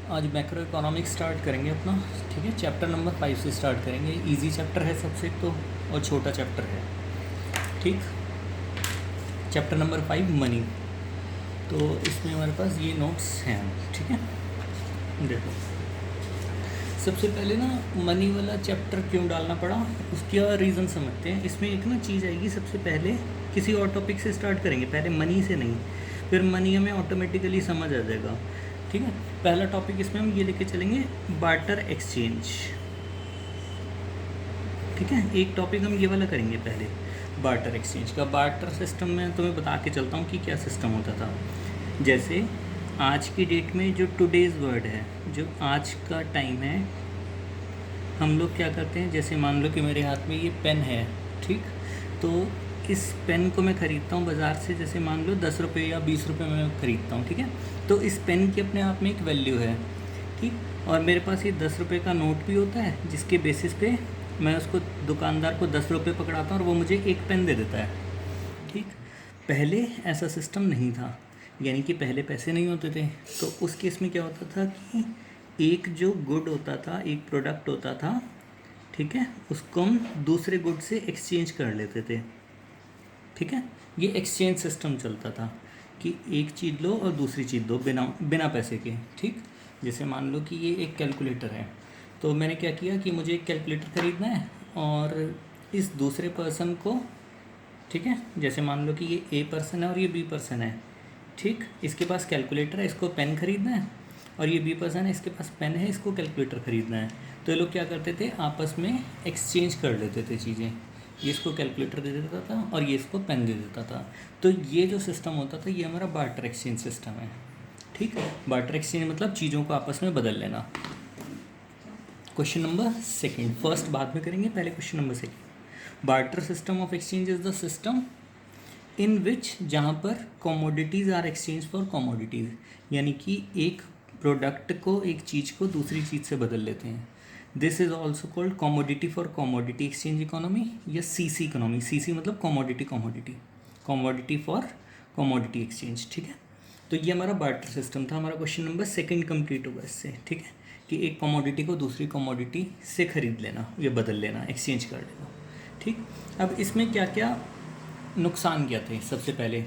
आज macro economics start करेंगे अपना। ठीक है, चैप्टर नंबर 5 से स्टार्ट करेंगे। इजी चैप्टर है सबसे तो, और छोटा चैप्टर है। ठीक, चैप्टर नंबर 5 मनी। तो इसमें हमारे पास ये नोट्स हैं। ठीक है, देखो सबसे पहले ना मनी वाला चैप्टर क्यों डालना पड़ा उसका रीज़न समझते हैं। इसमें एक ना चीज़ आएगी, सबसे पहले किसी और टॉपिक से स्टार्ट करेंगे, पहले मनी से नहीं, फिर मनी हमें ऑटोमेटिकली समझ आ जाएगा। ठीक है, पहला टॉपिक इसमें हम ये लेके चलेंगे, बार्टर एक्सचेंज। ठीक है, एक टॉपिक हम ये वाला करेंगे पहले, बार्टर एक्सचेंज का। बार्टर सिस्टम में तुम्हें बता के चलता हूँ कि क्या सिस्टम होता था। जैसे आज की डेट में जो टुडेज़ वर्ड है, जो आज का टाइम है, हम लोग क्या करते हैं, जैसे मान लो कि मेरे हाथ में ये पेन है। ठीक, तो इस पेन को मैं ख़रीदता हूँ बाज़ार से, जैसे मान लो 10 रुपये या 20 रुपये में ख़रीदता हूँ। ठीक है, तो इस पेन की अपने आप में एक वैल्यू है। ठीक, और मेरे पास ये 10 रुपये का नोट भी होता है, जिसके बेसिस पे मैं उसको दुकानदार को 10 रुपये पकड़ाता हूँ और वो मुझे एक पेन दे देता है। ठीक, पहले ऐसा सिस्टम नहीं था, यानी कि पहले पैसे नहीं होते थे। तो उस केस में क्या होता था कि एक जो गुड होता था, एक प्रोडक्ट होता था, ठीक है, उसको हम दूसरे गुड से एक्सचेंज कर लेते थे। ठीक है, ये एक्सचेंज सिस्टम चलता था कि एक चीज़ लो और दूसरी चीज़ दो बिना बिना पैसे के। ठीक, जैसे मान लो कि ये एक कैलकुलेटर है, तो मैंने क्या किया कि मुझे एक कैलकुलेटर ख़रीदना है और इस दूसरे पर्सन को, ठीक है, जैसे मान लो कि ये ए पर्सन है और ये बी पर्सन है। ठीक, इसके पास कैलकुलेटर है, इसको पेन ख़रीदना है, और ये बी पर्सन है, इसके पास पेन है, इसको कैलकुलेटर ख़रीदना है। तो ये लोग क्या करते थे, आपस में एक्सचेंज कर लेते थे चीज़ें। ये इसको कैलकुलेटर दे देता था और ये इसको पेन दे देता था। तो ये जो सिस्टम होता था, ये हमारा बार्टर एक्सचेंज सिस्टम है। ठीक, बार्टर एक्सचेंज मतलब चीज़ों को आपस में बदल लेना। क्वेश्चन नंबर सेकेंड, फर्स्ट बाद में करेंगे, पहले question number second. Barter system of exchange is the system in which, जहाँ पर commodities are exchange for commodities, यानी कि एक प्रोडक्ट को, एक चीज़ को दूसरी चीज़ से बदल लेते हैं। This is also called commodity for commodity exchange economy या सीसी इकोनॉमी। सीसी मतलब commodity, commodity for commodity exchange. ठीक है, तो ये हमारा बार्टर सिस्टम था। हमारा क्वेश्चन नंबर सेकंड कंप्लीट होगा इससे। ठीक है, कि एक कमोडिटी को दूसरी कमोडिटी से ख़रीद लेना या बदल लेना, एक्सचेंज कर लेना। ठीक, अब इसमें क्या क्या नुकसान क्या थे सबसे पहले।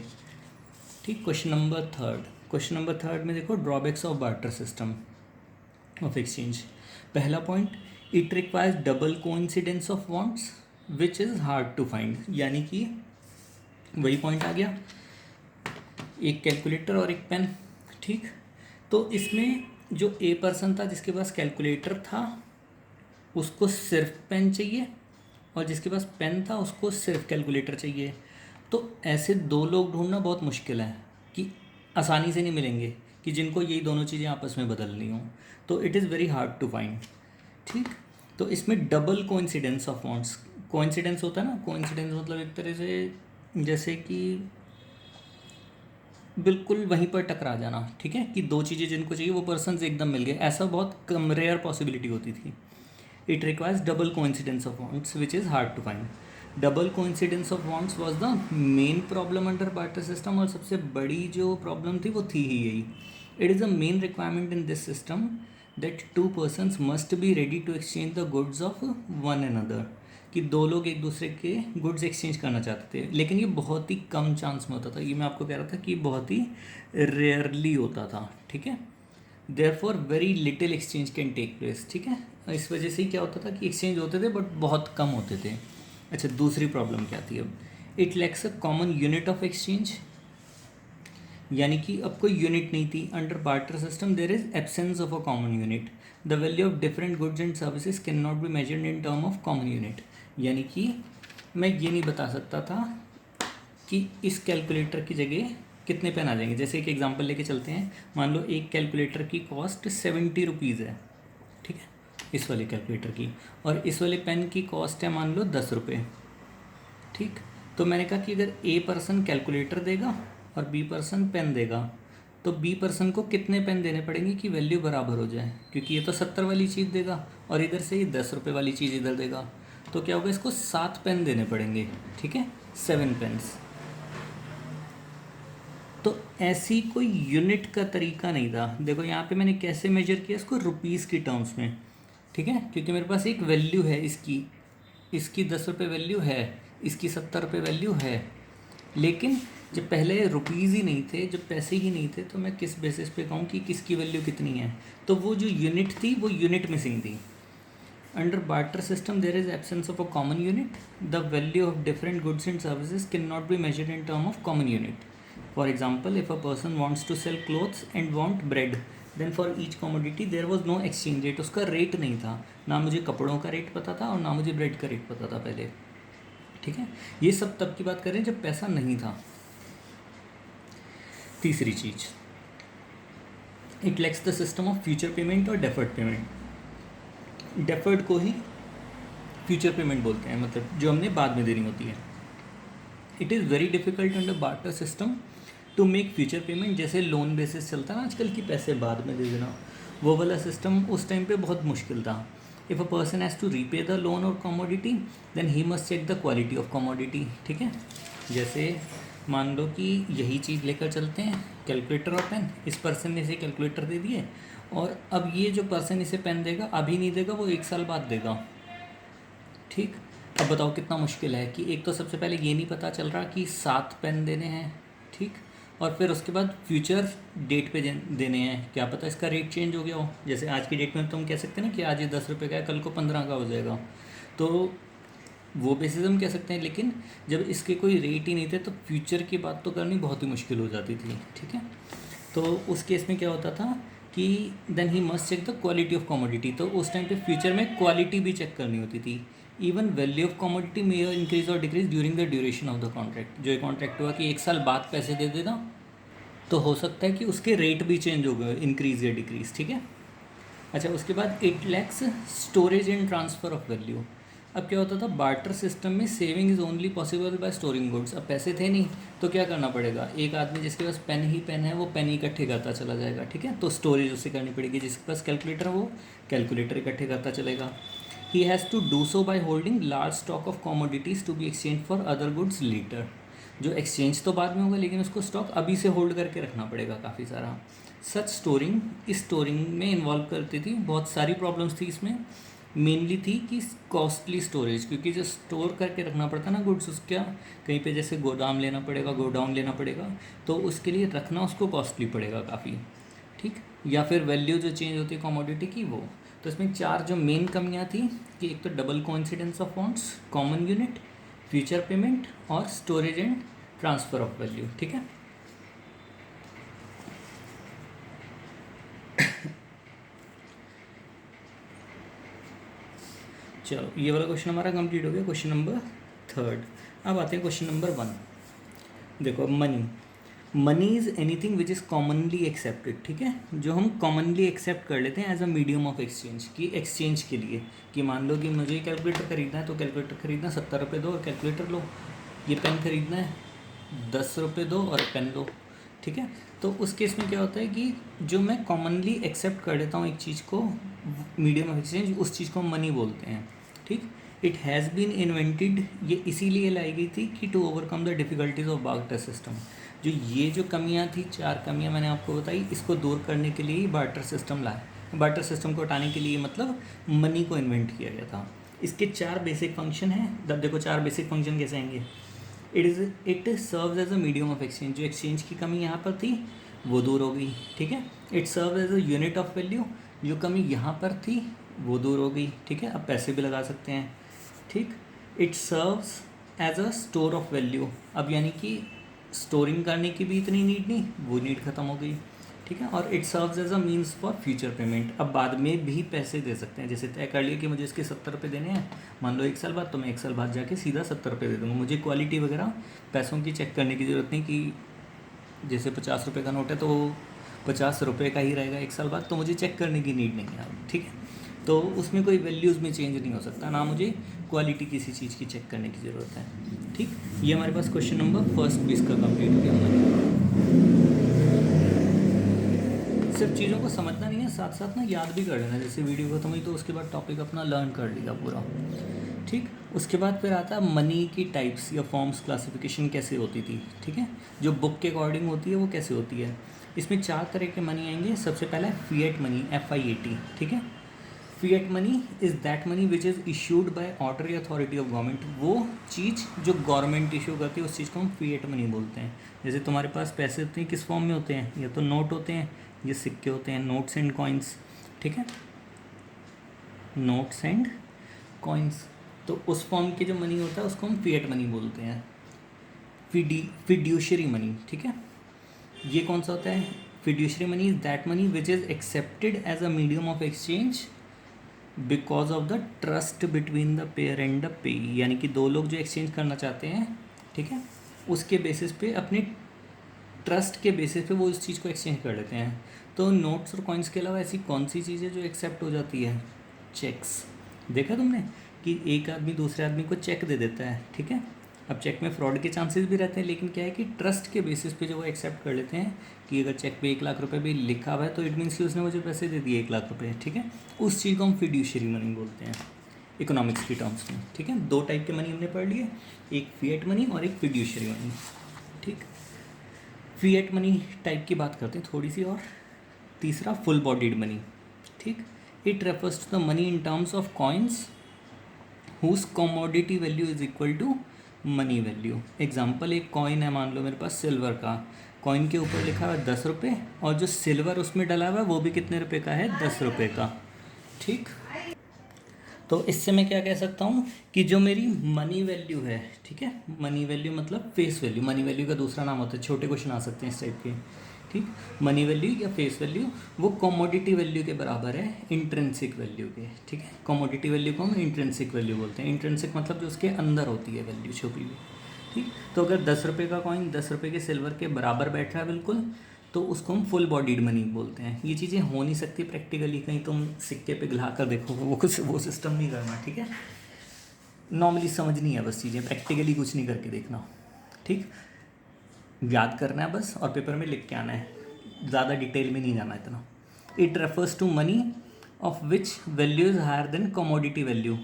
ठीक, क्वेश्चन नंबर थर्ड में देखो, drawbacks of barter system of exchange. पहला point, it requires double coincidence of wants which is hard to find, यानी कि वही पॉइंट आ गया, एक कैलकुलेटर और एक पेन। ठीक, तो इसमें जो ए पर्सन था जिसके पास कैलकुलेटर था, उसको सिर्फ पेन चाहिए, और जिसके पास पेन था उसको सिर्फ कैलकुलेटर चाहिए। तो ऐसे दो लोग ढूंढना बहुत मुश्किल है, कि आसानी से नहीं मिलेंगे कि जिनको यही दोनों चीज़ें आपस में बदलनी हों। तो it is very hard to find. ठीक, तो इसमें double coincidence of wants, coincidence होता है ना, कोइंसिडेंस मतलब एक तरह से जैसे कि बिल्कुल वहीं पर टकरा जाना। ठीक है, कि दो चीज़ें जिनको चाहिए वो पर्सन एकदम मिल गए, ऐसा बहुत कम, रेयर पॉसिबिलिटी होती थी। It requires double coincidence of wants which is hard to find. Double coincidence of wants was the main problem under barter system, और सबसे बड़ी जो प्रॉब्लम थी वो थी ही यही। It is a main requirement in this system that two persons must be ready to exchange the goods of one another, कि दो लोग एक दूसरे के गुड्स एक्सचेंज करना चाहते थे। लेकिन ये बहुत ही कम चांस में होता था, ये मैं आपको कह रहा था कि बहुत ही रेयरली होता था। ठीक है, therefore very little exchange can take place. ठीक है, इस वजह से ही क्या होता था कि एक्सचेंज होते थे बट बहुत कम होते थे। अच्छा, दूसरी प्रॉब्लम क्या थी अब, it lacks a common unit of exchange, यानी कि अब कोई यूनिट नहीं थी। Under barter system there is absence of a common unit. The value of different goods and services can not be measured in term of common unit, यानी कि मैं ये नहीं बता सकता था कि इस कैलकुलेटर की जगह कितने पेन आ जाएंगे। जैसे एक एग्जांपल लेके चलते हैं, मान लो एक कैलकुलेटर की कॉस्ट 70 रुपीज़ है। ठीक है, इस वाले कैलकुलेटर की, और इस वाले पेन की कॉस्ट है मान लो 10 रुपये। ठीक, तो मैंने कहा कि अगर ए पर्सन कैलकुलेटर देगा और बी पर्सन पेन देगा, तो बी पर्सन को कितने पेन देने पड़ेंगे कि वैल्यू बराबर हो जाए, क्योंकि ये तो 70 वाली चीज़ देगा और इधर से ये 10 रुपये वाली चीज़ इधर देगा। तो क्या होगा, इसको 7 पेन देने पड़ेंगे। ठीक है, 7 पेन्स। तो ऐसी कोई यूनिट का तरीका नहीं था। देखो यहाँ पे मैंने कैसे मेजर किया इसको, रुपीज़ की टर्म्स में, ठीक है, क्योंकि मेरे पास एक वैल्यू है इसकी, इसकी 10 रुपये वैल्यू है, इसकी 70 रुपये वैल्यू है। लेकिन जब पहले रुपीज़ ही नहीं थे, जब पैसे ही नहीं थे, तो मैं किस बेसिस पे कहूँ कि किसकी वैल्यू कितनी है? तो वो जो यूनिट थी वो यूनिट मिसिंग थी। Under barter system, there is absence of a common unit. The value of different goods and services cannot be measured in terms of common unit. For example, if a person wants to sell clothes and want bread, then for each commodity there was no exchange rate. उसका rate नहीं था, ना मुझे कपड़ों का rate पता था और ना मुझे ब्रेड का रेट पता था पहले, ठीक है। ये सब तब की बात करें जब पैसा नहीं था। तीसरी चीज़, it lacks the system of future payment और डेफर्ड पेमेंट। डेफर्ड को ही फ्यूचर पेमेंट बोलते हैं, मतलब जो हमने बाद में देनी होती है। It is very difficult under barter system to make future payment. जैसे लोन बेसिस चलता है ना आजकल की, पैसे बाद में दे देना, वो वाला सिस्टम उस टाइम पे बहुत मुश्किल था। If a person has to repay the loan और commodity, then he must check the quality of commodity, ठीक है। जैसे मान लो कि यही चीज़ लेकर चलते हैं, कैलकुलेटर और पेन, इस पर्सन ने इसे कैलकुलेटर दे दिए, और अब ये जो पर्सन इसे पेन देगा अभी नहीं देगा, वो 1 साल बाद देगा, ठीक। अब बताओ कितना मुश्किल है कि एक तो सबसे पहले ये नहीं पता चल रहा कि 7 पेन देने हैं, ठीक, और फिर उसके बाद फ्यूचर डेट पे देने हैं, क्या पता इसका रेट चेंज हो गया हो। जैसे आज की डेट में तो हम कह सकते हैं ना कि आज ये 10 रुपये का है, कल को 15 का हो जाएगा, तो वो बेसिस हम कह सकते हैं। लेकिन जब इसके कोई रेट ही नहीं थे तो फ्यूचर की बात तो करनी बहुत ही मुश्किल हो जाती थी, ठीक है। तो उस केस में क्या होता था कि then he must check the quality of commodity, तो उस टाइम पे फ्यूचर में क्वालिटी भी चेक करनी होती थी। Even value of commodity may increase और decrease during the duration of the contract. जो ये कॉन्ट्रैक्ट हुआ कि 1 साल बाद पैसे दे देना, तो हो सकता है कि उसके रेट भी चेंज हो गए, इंक्रीज या डिक्रीज, ठीक है। अच्छा, उसके बाद it lacks storage and transfer of value. अब क्या होता था, बार्टर सिस्टम में saving is only possible by storing goods. अब पैसे थे नहीं तो क्या करना पड़ेगा, एक आदमी जिसके पास पेन ही पेन है वो पेन इकट्ठे करता चला जाएगा, ठीक है, तो स्टोरेज उसे करनी पड़ेगी। जिसके पास कैलकुलेटर है वो कैलकुलेटर इकट्ठे करता चलेगा। He has to do so by holding large stock of commodities to be exchange for other goods later. जो एक्सचेंज तो बाद में होगा, लेकिन उसको स्टॉक अभी से होल्ड करके रखना पड़ेगा काफ़ी सारा। सच स्टोरिंग, इस स्टोरिंग में इन्वॉल्व करती थी, बहुत सारी प्रॉब्लम्स थी इसमें। मेनली थी कि कॉस्टली स्टोरेज, क्योंकि जो स्टोर करके रखना पड़ता ना गुड्स, उसका कहीं पे जैसे गोदाम लेना पड़ेगा, गोडाउन लेना पड़ेगा, तो उसके लिए रखना उसको कॉस्टली पड़ेगा काफ़ी, ठीक। या फिर वैल्यू जो चेंज होती है कमोडिटी की वो। तो इसमें 4 जो मेन कमियाँ थी कि एक तो double coincidence of funds, common unit, future payment और storage and transfer of value, ठीक है। चलो, ये वाला क्वेश्चन हमारा कंप्लीट हो गया, क्वेश्चन नंबर 3। अब आते हैं क्वेश्चन नंबर 1। देखो, money is anything which is commonly accepted, ठीक है, जो हम कॉमनली एक्सेप्ट कर लेते हैं as a medium of exchange, की एक्सचेंज के लिए। कि मान लो कि मुझे कैलकुलेटर खरीदना है, तो कैलकुलेटर खरीदना 70 रुपये दो और कैलकुलेटर लो। ये पेन खरीदना है 10 रुपये दो और पेन लो, ठीक है। तो उस केस में क्या होता है कि जो मैं कॉमनली एक्सेप्ट कर लेता हूँ एक चीज़ को, मीडियम ऑफ एक्सचेंज, उस चीज़ को हम मनी बोलते हैं, ठीक। इट हैज़ बीन इन्वेंटेड, ये इसीलिए लाई गई थी कि to overcome the difficulties of barter system. जो ये जो कमियां थी, 4 कमियां मैंने आपको बताई, इसको दूर करने के लिए ही बार्टर सिस्टम लाया। बार्टर सिस्टम को हटाने के लिए मतलब मनी को इन्वेंट किया गया था। इसके 4 बेसिक फंक्शन हैं। तब देखो 4 बेसिक फंक्शन कैसे आएंगे। It serves as a medium of exchange, जो एक्सचेंज की कमी यहाँ पर थी वो दूर हो गई, ठीक है। It serve as a unit of value, जो कमी यहाँ पर थी वो दूर हो गई, ठीक है। अब पैसे भी लगा सकते हैं, ठीक। It serves as a store of value, अब यानी कि स्टोरिंग करने की भी इतनी नीड नहीं, वो नीड ख़त्म हो गई, ठीक है। और it serves as a means for future payment, अब बाद में भी पैसे दे सकते हैं। जैसे तय कर लिया कि मुझे इसके 70 रुपये देने हैं, मान लो 1 साल बाद, तो मैं 1 साल बाद जाके सीधा 70 रुपये दे दूँगा। मुझे क्वालिटी वगैरह पैसों की चेक करने की ज़रूरत नहीं कि जैसे 50 रुपये का नोट है तो 50 रुपये का ही रहेगा 1 साल बाद, तो मुझे चेक करने की नीड नहीं है, ठीक है। तो उसमें कोई वैल्यूज़ में चेंज नहीं हो सकता, ना मुझे क्वालिटी किसी चीज़ की चेक करने की ज़रूरत है, ठीक। ये हमारे पास क्वेश्चन नंबर फर्स्ट भी इसका कंप्लीट हो गया हमारा। सिर्फ चीज़ों को समझना नहीं है, साथ साथ ना याद भी कर लेना। जैसे वीडियो खत्म हुई तो उसके बाद टॉपिक अपना लर्न कर लिया पूरा, ठीक। उसके बाद फिर आता है मनी की टाइप्स या फॉर्म्स क्लासिफिकेशन कैसे होती थी, ठीक है, जो बुक के अकॉर्डिंग होती है वो कैसे होती है। इसमें 4 तरह के मनी आएंगे। सबसे पहला है फिएट मनी, FIAT, ठीक है। Fiat money is that money which is issued by order या अथॉरिटी ऑफ गवर्नमेंट। वो चीज़ जो गवर्नमेंट इशू करती है उस चीज़ को हम फिएट मनी बोलते हैं। जैसे तुम्हारे पास पैसे होते हैं, किस फॉर्म में होते हैं, या तो नोट होते हैं या सिक्के होते हैं, नोट्स एंड कॉइन्स, ठीक है, नोट्स एंड कॉइन्स। तो उस फॉर्म के जो मनी होता है उसको हम फिएट मनी बोलते हैं। फिड्यूशरी मनी, ठीक है, ये कौन सा होता है। Fiduciary money is that money which is accepted as a medium of exchange because of the trust between the payer and the pay. यानी कि दो लोग जो एक्सचेंज करना चाहते हैं, ठीक है, उसके बेसिस पे, अपने ट्रस्ट के बेसिस पे वो इस चीज़ को एक्सचेंज कर लेते हैं। तो नोट्स और कॉइन्स के अलावा ऐसी कौन सी चीज़ है जो एक्सेप्ट हो जाती है, चेक्स। देखा तुमने कि एक आदमी दूसरे आदमी को चेक दे देता है, ठीक है। अब चेक में फ्रॉड के चांसेस भी रहते हैं, लेकिन क्या है कि ट्रस्ट के बेसिस पे जो वो एक्सेप्ट कर लेते हैं कि अगर चेक पे 1 लाख रुपए भी लिखा हुआ है तो इट मीन्स कि उसने मुझे पैसे दे दिए 1 लाख रुपए, ठीक है। उस चीज़ को हम फिड्यूशरी मनी बोलते हैं इकोनॉमिक्स की टर्म्स में, ठीक है। 2 टाइप के मनी हमने पढ़ लिए, एक फिएट मनी और एक फिड्यूशरी मनी, ठीक। फिएट मनी टाइप की बात करते हैं थोड़ी सी और। तीसरा फुल बॉडीड मनी, ठीक। It refers to the money in terms of coins whose commodity value is equal to money value. Example, एक कॉइन है, मान लो मेरे पास सिल्वर का, कॉइन के ऊपर लिखा हुआ है 10 रुपये, और जो सिल्वर उसमें डला हुआ है वो भी कितने रुपए का है, 10 रुपये का, ठीक। तो इससे मैं क्या कह सकता हूँ कि जो मेरी मनी वैल्यू है, ठीक है, मनी वैल्यू मतलब फेस वैल्यू, मनी वैल्यू का दूसरा नाम होता है, छोटे क्वेश्चन आ सकते हैं इस टाइप के, ठीक। मनी वैल्यू या फेस वैल्यू वो कमोडिटी वैल्यू के बराबर है इंट्रिंसिक वैल्यू के, ठीक है। कमोडिटी वैल्यू को हम इंट्रिंसिक वैल्यू बोलते हैं। इंट्रिंसिक मतलब जो उसके अंदर होती है वैल्यू छुपी हुई, ठीक। तो अगर 10 रुपये का कॉइन 10 रुपये के सिल्वर के बराबर बैठ रहा है बिल्कुल, तो उसको हम फुल बॉडीड मनी बोलते हैं। ये चीज़ें हो नहीं सकती प्रैक्टिकली, कहीं तुम सिक्के पे घिला कर देखो, वो सिस्टम नहीं करना, ठीक है। नॉर्मली समझनी है बस चीज़ें, प्रैक्टिकली कुछ नहीं करके देखना, ठीक। याद करना है बस और पेपर में लिख के आना है, ज़्यादा डिटेल में नहीं जाना इतना। It refers to money of which value is higher than commodity value,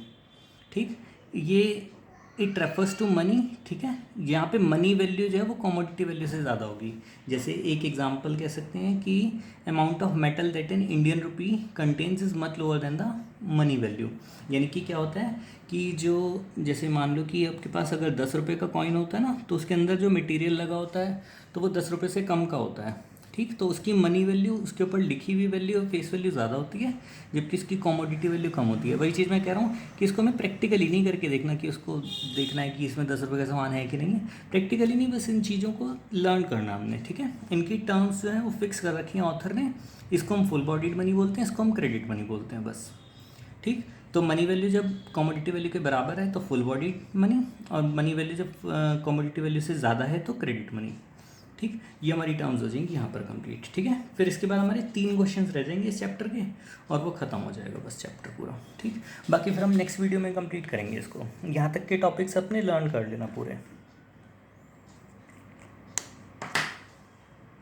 ठीक। ये इट रेफर्स टू मनी, ठीक है, यहाँ पे मनी वैल्यू जो है वो कमोडिटी वैल्यू से ज़्यादा होगी। जैसे एक एग्जांपल कह सकते हैं कि amount of metal that in Indian rupee contains is much lower than the money value. यानी कि क्या होता है कि जो, जैसे मान लो कि आपके पास अगर 10 रुपये का कॉइन होता है ना, तो उसके अंदर जो मटेरियल लगा होता है तो वो 10 रुपये से कम का होता है, ठीक। तो उसकी मनी वैल्यू, उसके ऊपर लिखी हुई वैल्यू और फेस वैल्यू ज़्यादा होती है, जबकि इसकी कमोडिटी वैल्यू कम होती है। वही चीज़ मैं कह रहा हूँ कि इसको हमें प्रैक्टिकली नहीं करके देखना कि उसको देखना है कि इसमें 10 रुपये का सामान है कि नहीं है, प्रैक्टिकली नहीं, बस इन चीज़ों को लर्न करना हमने, ठीक है। इनकी टर्म्स जो है वो फिक्स कर रखी हैं ऑथर ने। इसको हम फुल बॉडीड मनी बोलते हैं, इसको हम क्रेडिट मनी बोलते हैं बस, ठीक। तो मनी वैल्यू जब कमोडिटी वैल्यू के बराबर है तो फुल बॉडीड मनी, और मनी वैल्यू जब कमोडिटी वैल्यू से ज़्यादा है तो क्रेडिट मनी, ठीक। ये हमारी टर्म्स हो जाएंगी यहाँ पर कंप्लीट, ठीक है। फिर इसके बाद हमारे 3 क्वेश्चंस रह जाएंगे इस चैप्टर के और वो ख़त्म हो जाएगा बस चैप्टर पूरा, ठीक। बाकी फिर हम नेक्स्ट वीडियो में कंप्लीट करेंगे इसको। यहाँ तक के टॉपिक्स अपने लर्न कर लेना पूरे।